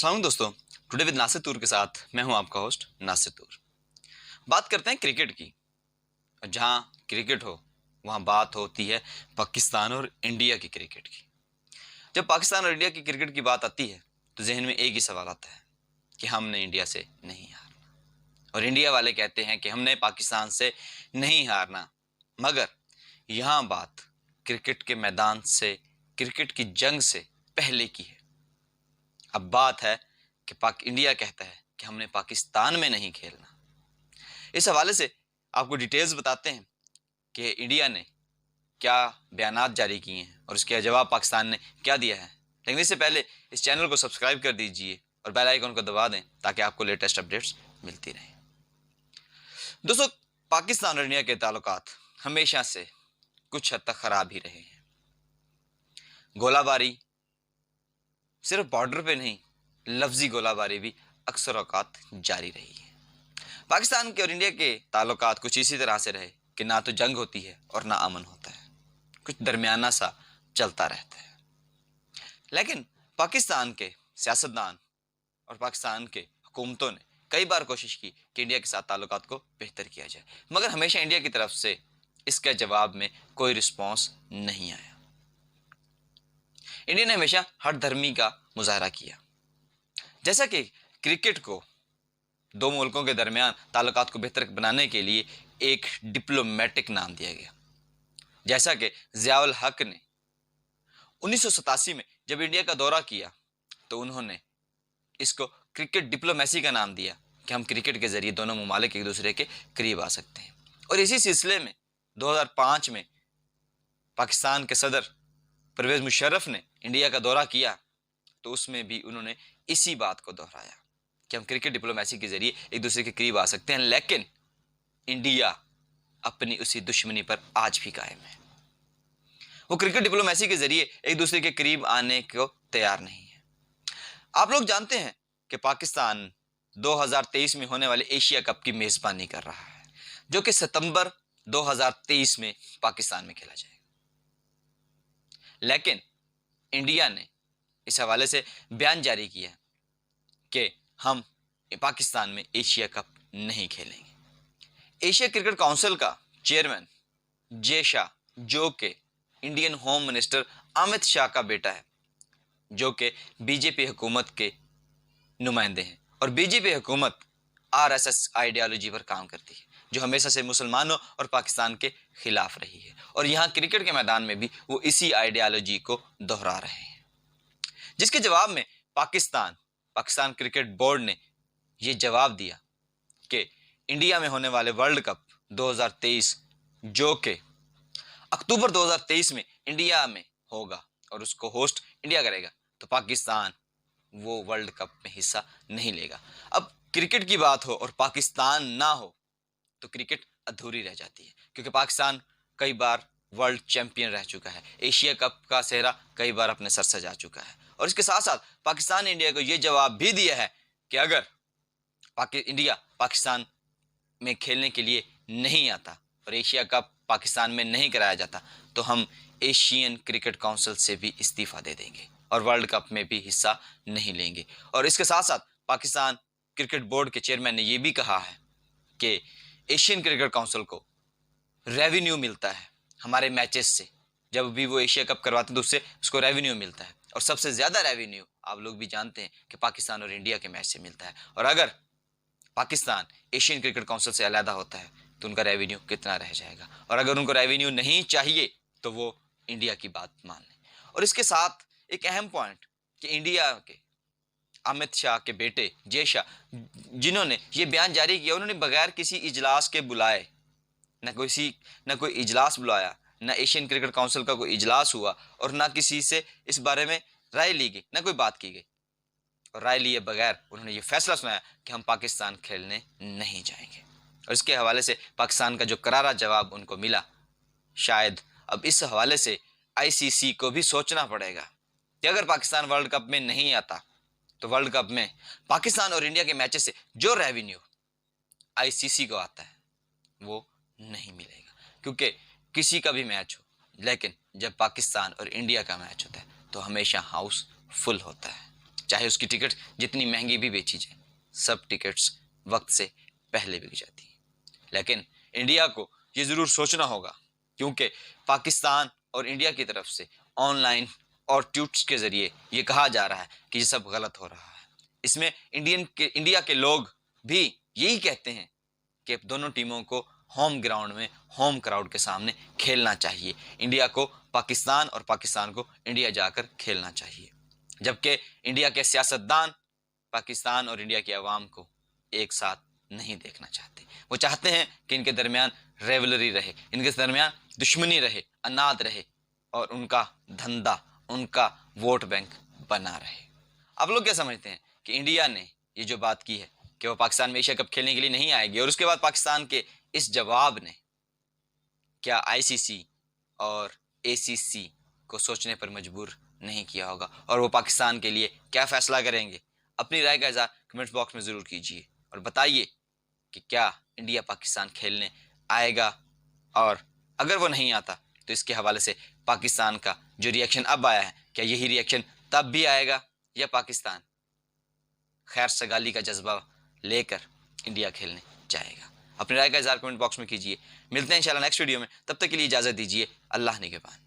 السلام علیکم دوستوں، ٹوڈے ود ناصر تور کے ساتھ میں ہوں آپ کا ہوسٹ ناصر تور۔ بات کرتے ہیں کرکٹ کی، اور جہاں کرکٹ ہو وہاں بات ہوتی ہے پاکستان اور انڈیا کی کرکٹ کی۔ جب پاکستان اور انڈیا کی کرکٹ کی بات آتی ہے تو ذہن میں ایک ہی سوال آتا ہے کہ ہم نے انڈیا سے نہیں ہارنا، اور انڈیا والے کہتے ہیں کہ ہم نے پاکستان سے نہیں ہارنا۔ مگر یہاں بات کرکٹ کے میدان سے، کرکٹ کی جنگ سے پہلے کی ہے۔ اب بات ہے کہ انڈیا کہتا ہے کہ ہم نے پاکستان میں نہیں کھیلنا۔ اس حوالے سے آپ کو ڈیٹیلز بتاتے ہیں کہ انڈیا نے کیا بیانات جاری کیے ہیں اور اس کا جواب پاکستان نے کیا دیا ہے۔ لیکن اس سے پہلے اس چینل کو سبسکرائب کر دیجئے اور بیل آئیکن کو دبا دیں تاکہ آپ کو لیٹسٹ اپڈیٹس ملتی رہیں۔ دوستو، پاکستان اور انڈیا کے تعلقات ہمیشہ سے کچھ حد تک خراب ہی رہے ہیں۔ گولہ باری صرف بارڈر پہ نہیں، لفظی گولہ باری بھی اکثر اوقات جاری رہی ہے۔ پاکستان کے اور انڈیا کے تعلقات کچھ اسی طرح سے رہے کہ نہ تو جنگ ہوتی ہے اور نہ امن ہوتا ہے، کچھ درمیانہ سا چلتا رہتا ہے۔ لیکن پاکستان کے سیاستدان اور پاکستان کے حکومتوں نے کئی بار کوشش کی کہ انڈیا کے ساتھ تعلقات کو بہتر کیا جائے، مگر ہمیشہ انڈیا کی طرف سے اس کے جواب میں کوئی رسپانس نہیں آیا۔ انڈیا نے ہمیشہ ہر دھرمی کا مظاہرہ کیا، جیسا کہ کرکٹ کو دو ملکوں کے درمیان تعلقات کو بہتر بنانے کے لیے ایک ڈپلومیٹک نام دیا گیا۔ جیسا کہ ضیاء الحق نے 1987 میں جب انڈیا کا دورہ کیا تو انہوں نے اس کو کرکٹ ڈپلومیسی کا نام دیا کہ ہم کرکٹ کے ذریعے دونوں ممالک ایک دوسرے کے قریب آ سکتے ہیں۔ اور اسی سلسلے میں 2005 میں پاکستان کے صدر پرویز مشرف نے انڈیا کا دورہ کیا تو اس میں بھی انہوں نے اسی بات کو دہرایا کہ ہم کرکٹ ڈپلومیسی کے ذریعے ایک دوسرے کے قریب آ سکتے ہیں، لیکن انڈیا اپنی اسی دشمنی پر آج بھی قائم ہے۔ وہ کرکٹ ڈپلومیسی کے ذریعے ایک دوسرے کے قریب آنے کو تیار نہیں ہے۔ آپ لوگ جانتے ہیں کہ پاکستان 2023 میں ہونے والے ایشیا کپ کی میزبانی کر رہا ہے، جو کہ ستمبر 2023 میں پاکستان میں کھیلا جائے گا۔ لیکن انڈیا نے اس حوالے سے بیان جاری کیا کہ ہم پاکستان میں ایشیا کپ نہیں کھیلیں گے۔ ایشیا کرکٹ کونسل کا چیئرمین جے شاہ، جو کہ Indian home minister Amit Shah کا بیٹا ہے، جو کہ بی جے پی حکومت کے نمائندے ہیں، اور بی جے پی حکومت RSS آئیڈیالوجی پر کام کرتی ہے، جو ہمیشہ سے مسلمانوں اور پاکستان کے خلاف رہی ہے، اور یہاں کرکٹ کے میدان میں بھی وہ اسی آئیڈیالوجی کو دہرا رہے ہیں۔ جس کے جواب میں پاکستان کرکٹ بورڈ نے یہ جواب دیا کہ انڈیا میں ہونے والے ورلڈ کپ 2023 جو کہ اکتوبر 2023 میں انڈیا میں ہوگا اور اس کو ہوسٹ انڈیا کرے گا، تو پاکستان وہ ورلڈ کپ میں حصہ نہیں لے گا۔ اب کرکٹ کی بات ہو اور پاکستان نہ ہو تو کرکٹ ادھوری رہ جاتی ہے، کیونکہ پاکستان کئی بار ورلڈ چیمپئن رہ چکا ہے، ایشیا کپ کا سہرا کئی بار اپنے سر سجا چکا ہے، اور اس کے ساتھ ساتھ پاکستان نے انڈیا کو یہ جواب بھی دیا ہے کہ اگر انڈیا پاکستان میں کھیلنے کے لیے نہیں آتا اور ایشیا کپ پاکستان میں نہیں کرایا جاتا تو ہم ایشین کرکٹ کونسل سے بھی استعفیٰ دے دیں گے اور ورلڈ کپ میں بھی حصہ نہیں لیں گے۔ اور اس کے ساتھ ساتھ پاکستان کرکٹ بورڈ کے چیئرمین نے یہ بھی کہا ہے کہ ایشین کرکٹ کونسل کو ریونیو ملتا ہے ہمارے میچز سے، جب بھی وہ ایشیا کپ کرواتے ہیں تو اس سے اس کو ریونیو ملتا ہے، اور سب سے زیادہ ریونیو آپ لوگ بھی جانتے ہیں کہ پاکستان اور انڈیا کے میچ سے ملتا ہے، اور اگر پاکستان ایشین کرکٹ کونسل سے علیحدہ ہوتا ہے تو ان کا ریونیو کتنا رہ جائے گا، اور اگر ان کو ریونیو نہیں چاہیے تو وہ انڈیا کی بات مان لیں۔ اور اس کے ساتھ ایک اہم پوائنٹ کہ انڈیا کے امت شاہ کے بیٹے جے شاہ، جنہوں نے یہ بیان جاری کیا، انہوں نے بغیر کسی اجلاس کے بلائے، نہ کوئی اجلاس بلایا، نہ ایشین کرکٹ کونسل کا کوئی اجلاس ہوا، اور نہ کسی سے اس بارے میں رائے لی گئی، نہ کوئی بات کی گئی، اور رائے لیے بغیر انہوں نے یہ فیصلہ سنایا کہ ہم پاکستان کھیلنے نہیں جائیں گے۔ اور اس کے حوالے سے پاکستان کا جو کرارا جواب ان کو ملا، شاید اب اس حوالے سے ICC کو بھی سوچنا پڑے گا کہ اگر پاکستان ورلڈ کپ میں نہیں آتا تو ورلڈ کپ میں پاکستان اور انڈیا کے میچز سے جو ریونیو ICC کو آتا ہے وہ نہیں ملے گا، کیونکہ کسی کا بھی میچ ہو، لیکن جب پاکستان اور انڈیا کا میچ ہوتا ہے تو ہمیشہ ہاؤس فل ہوتا ہے۔ چاہے اس کی ٹکٹ جتنی مہنگی بھی بیچی جائے، سب ٹکٹس وقت سے پہلے بک جاتی ہیں۔ لیکن انڈیا کو یہ ضرور سوچنا ہوگا، کیونکہ پاکستان اور انڈیا کی طرف سے آن لائن اور ٹویٹس کے ذریعے یہ کہا جا رہا ہے کہ یہ سب غلط ہو رہا ہے۔ اس میں انڈیا کے لوگ بھی یہی کہتے ہیں کہ دونوں ٹیموں کو ہوم گراؤنڈ میں ہوم کراؤڈ کے سامنے کھیلنا چاہیے، انڈیا کو پاکستان اور پاکستان کو انڈیا جا کر کھیلنا چاہیے، جبکہ انڈیا کے سیاستدان پاکستان اور انڈیا کی عوام کو ایک ساتھ نہیں دیکھنا چاہتے۔ وہ چاہتے ہیں کہ ان کے درمیان ریولری رہے، ان کے درمیان دشمنی رہے، اناد رہے، اور ان کا دھندا، ان کا ووٹ بینک بنا رہے۔ آپ لوگ کیا سمجھتے ہیں کہ انڈیا نے یہ جو بات کی ہے کہ وہ پاکستان میں ایشیا کپ کھیلنے کے لیے نہیں آئے گی، اور اس کے بعد پاکستان کے اس جواب نے کیا آئی سی سی اور اے سی سی کو سوچنے پر مجبور نہیں کیا ہوگا، اور وہ پاکستان کے لیے کیا فیصلہ کریں گے؟ اپنی رائے کا اظہار کمنٹ باکس میں ضرور کیجیے، اور بتائیے کہ کیا انڈیا پاکستان کھیلنے آئے گا، اور اگر وہ نہیں آتا تو اس کے حوالے سے پاکستان کا جو ریئیکشن اب آیا ہے، کیا یہی ریئیکشن تب بھی آئے گا، یا پاکستان خیر سگالی کا جذبہ لے کر انڈیا کھیلنے جائے گا؟ اپنی رائے کا اظہار کمنٹ باکس میں کیجیے۔ ملتے ہیں انشاءاللہ نیکسٹ ویڈیو میں، تب تک کے لیے اجازت دیجیے، اللہ نگہبان۔